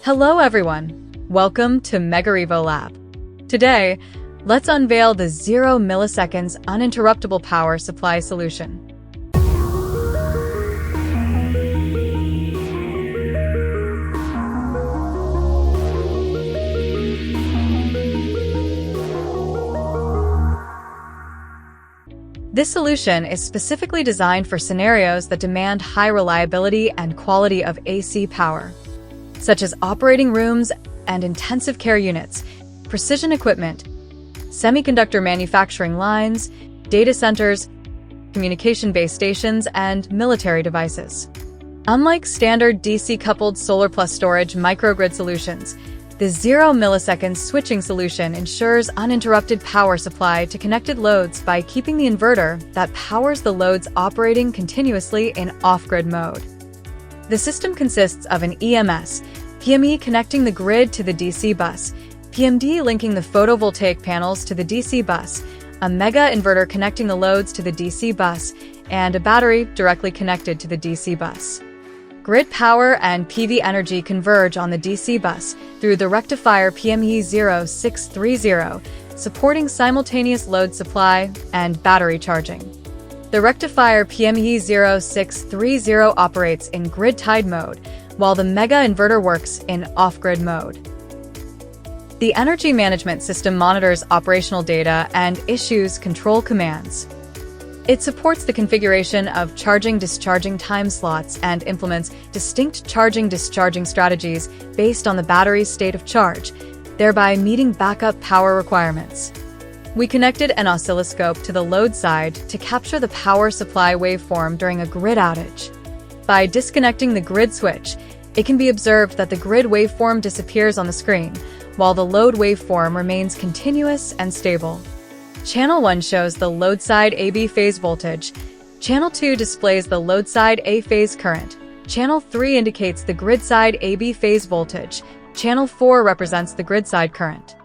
Hello everyone, welcome to Megarevo Lab. Today, let's unveil the 0 milliseconds uninterruptible power supply solution. This solution is specifically designed for scenarios that demand high reliability and quality of AC power, such as operating rooms and intensive care units, precision equipment, semiconductor manufacturing lines, data centers, communication base stations, and military devices. Unlike standard DC-coupled solar plus storage microgrid solutions, the 0 millisecond switching solution ensures uninterrupted power supply to connected loads by keeping the inverter that powers the loads operating continuously in off-grid mode. The system consists of an EMS, PME connecting the grid to the DC bus, PMD linking the photovoltaic panels to the DC bus, a mega inverter connecting the loads to the DC bus, and a battery directly connected to the DC bus. Grid power and PV energy converge on the DC bus through the rectifier PME 0630, supporting simultaneous load supply and battery charging. The rectifier PME 0630 operates in grid-tied mode, while the mega inverter works in off-grid mode. The energy management system monitors operational data and issues control commands. It supports the configuration of charging-discharging time slots and implements distinct charging-discharging strategies based on the battery's state of charge, thereby meeting backup power requirements. We connected an oscilloscope to the load side to capture the power supply waveform during a grid outage. By disconnecting the grid switch, it can be observed that the grid waveform disappears on the screen, while the load waveform remains continuous and stable. Channel 1 shows the load side AB phase voltage. Channel 2 displays the load side A phase current. Channel 3 indicates the grid side AB phase voltage. Channel 4 represents the grid side current.